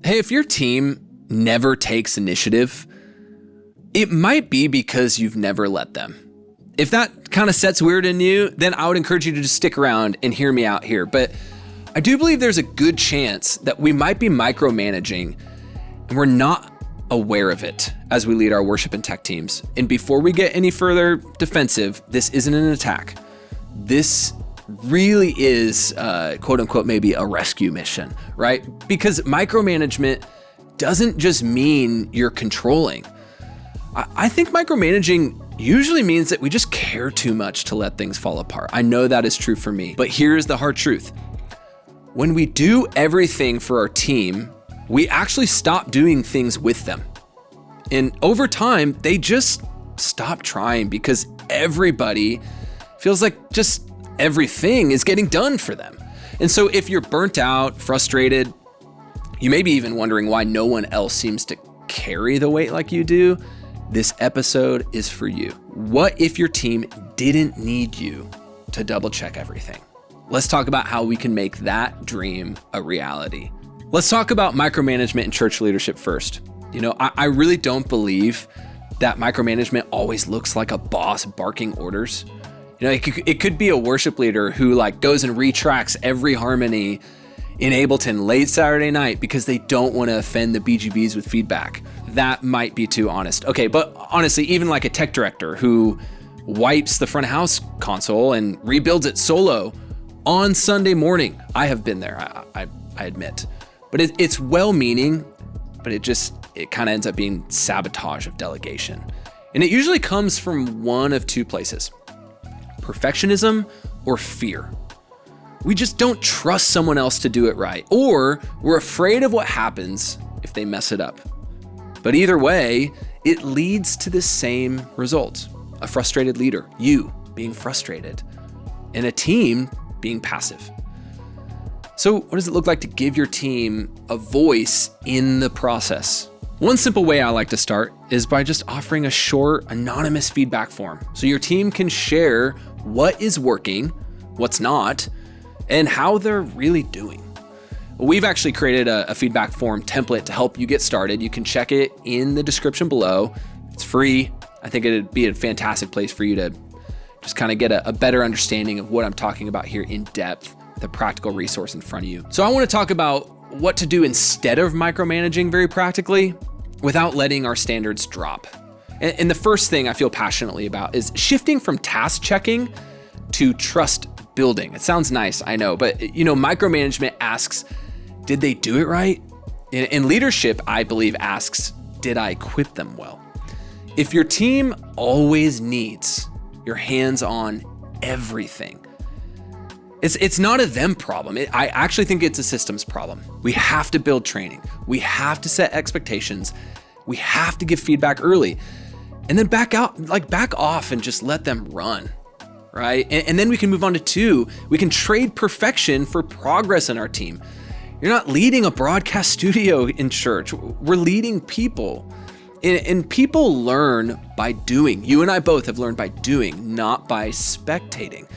Hey, if your team never takes initiative, it might be because you've never let them. If that kind of sets weird in you, then I would encourage you to just stick around and hear me out here. But I do believe there's a good chance that we might be micromanaging and we're not aware of it as we lead our worship and tech teams. And before we get any further defensive, this isn't an attack. This really is, quote unquote, maybe a rescue mission, right? Because micromanagement doesn't just mean you're controlling. I think micromanaging usually means that we just care too much to let things fall apart. I know that is true for me, but here's the hard truth. When we do everything for our team, we actually stop doing things with them. And over time, they just stop trying because everybody feels like just everything is getting done for them. And so if you're burnt out, frustrated, you may be even wondering why no one else seems to carry the weight like you do. This episode is for you. What if your team didn't need you to double check everything? Let's talk about how we can make that dream a reality. Let's talk about micromanagement and church leadership first. I really don't believe that micromanagement always looks like a boss barking orders. It could be a worship leader who goes and retracks every harmony in Ableton late Saturday night because they don't want to offend the BGBs with feedback. That might be too honest. Okay, but honestly, even like a tech director who wipes the front of house console and rebuilds it solo on Sunday morning. I have been there, I admit. But it's well-meaning, but it kind of ends up being sabotage of delegation. And it usually comes from one of two places: perfectionism or fear. We just don't trust someone else to do it right, or we're afraid of what happens if they mess it up. But either way, it leads to the same result: a frustrated leader, you being frustrated, and a team being passive. So what does it look like to give your team a voice in the process? One simple way I like to start is by just offering a short, anonymous feedback form so your team can share what is working, what's not, and how they're really doing. We've actually created a feedback form template to help you get started. You can check it in the description below. It's free. I think it'd be a fantastic place for you to just kind of get a better understanding of what I'm talking about here in depth, with a practical resource in front of you. So I want to talk about what to do instead of micromanaging very practically without letting our standards drop. And the first thing I feel passionately about is shifting from task checking to trust building. It sounds nice, I know, but micromanagement asks, did they do it right? And leadership, I believe, asks, did I equip them well? If your team always needs your hands on everything, it's not a them problem. I actually think it's a systems problem. We have to build training. We have to set expectations. We have to give feedback early, and then back off and just let them run, right? And then we can move on to 2. We can trade perfection for progress in our team. You're not leading a broadcast studio in church. We're leading people, and people learn by doing. You and I both have learned by doing, not by spectating.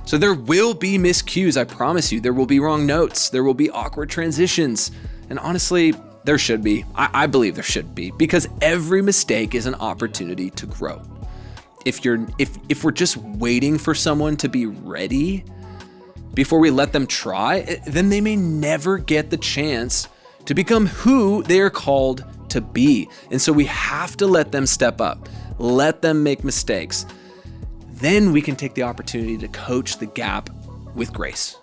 So there will be miscues, I promise you. There will be wrong notes. There will be awkward transitions. And honestly, there should be. I believe there should be, because every mistake is an opportunity to grow. If we're just waiting for someone to be ready before we let them try, then they may never get the chance to become who they are called to be. And so we have to let them step up, let them make mistakes. Then we can take the opportunity to coach the gap with grace.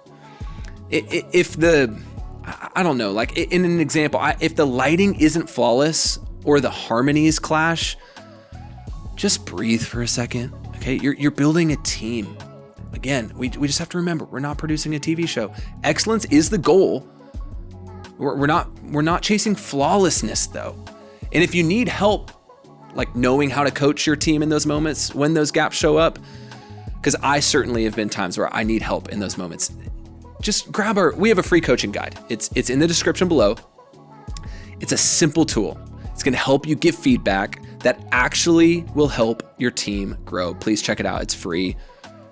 If in an example, if the lighting isn't flawless or the harmonies clash, just breathe for a second, okay? You're building a team. Again, we just have to remember, we're not producing a TV show. Excellence is the goal. We're not chasing flawlessness though. And if you need help, knowing how to coach your team in those moments when those gaps show up, because I certainly have been times where I need help in those moments, just we have a free coaching guide. It's in the description below. It's a simple tool. It's going to help you give feedback that actually will help your team grow. Please check it out. It's free.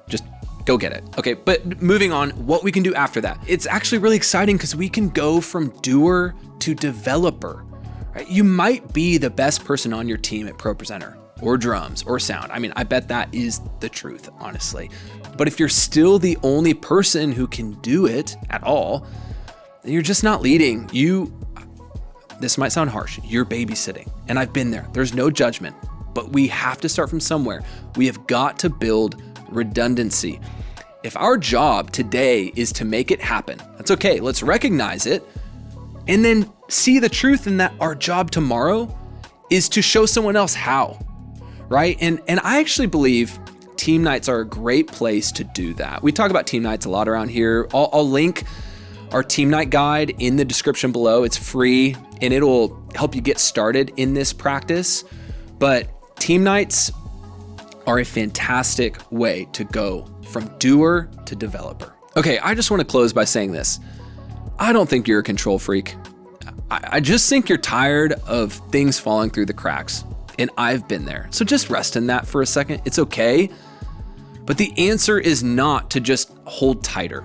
Just go get it. Okay, but moving on, what we can do after that. It's actually really exciting because we can go from doer to developer. Right? You might be the best person on your team at ProPresenter or drums or sound. I mean, I bet that is the truth, honestly. But if you're still the only person who can do it at all, then you're just not leading. This might sound harsh, you're babysitting. And I've been there. There's no judgment, but we have to start from somewhere. We have got to build redundancy. If our job today is to make it happen, that's okay. Let's recognize it and then see the truth in that our job tomorrow is to show someone else how, right? And I actually believe team nights are a great place to do that. We talk about team nights a lot around here. I'll link our team night guide in the description below. It's free and it'll help you get started in this practice. But team nights are a fantastic way to go from doer to developer. Okay, I just want to close by saying this. I don't think you're a control freak. I just think you're tired of things falling through the cracks. And I've been there. So just rest in that for a second. It's okay. But the answer is not to just hold tighter.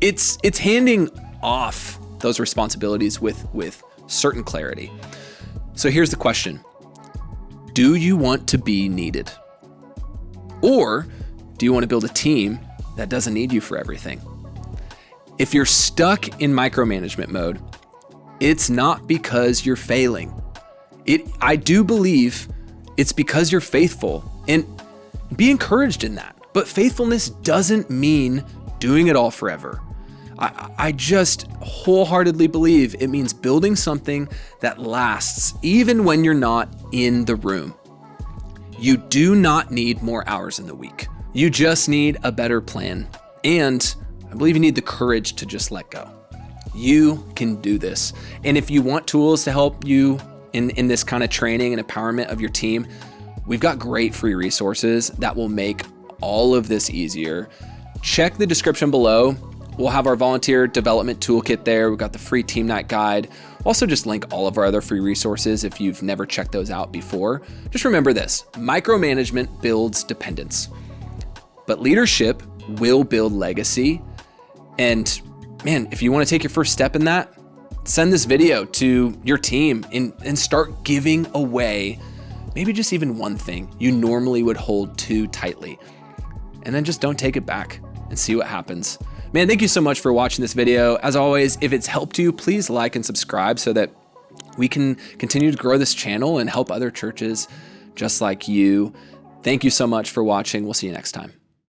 It's handing off those responsibilities with certain clarity. So here's the question. Do you want to be needed? Or do you want to build a team that doesn't need you for everything? If you're stuck in micromanagement mode, it's not because you're failing. I do believe it's because you're faithful, and be encouraged in that. But faithfulness doesn't mean doing it all forever. I just wholeheartedly believe it means building something that lasts even when you're not in the room. You do not need more hours in the week. You just need a better plan. And I believe you need the courage to just let go. You can do this. And if you want tools to help you in this kind of training and empowerment of your team, we've got great free resources that will make all of this easier. Check the description below. We'll have our volunteer development toolkit there. We've got the free team night guide. Also just link all of our other free resources if you've never checked those out before. Just remember this, micromanagement builds dependence, but leadership will build legacy. And man, if you want to take your first step in that, send this video to your team and start giving away maybe just even one thing you normally would hold too tightly. And then just don't take it back and see what happens. Man, thank you so much for watching this video. As always, if it's helped you, please like and subscribe so that we can continue to grow this channel and help other churches just like you. Thank you so much for watching. We'll see you next time.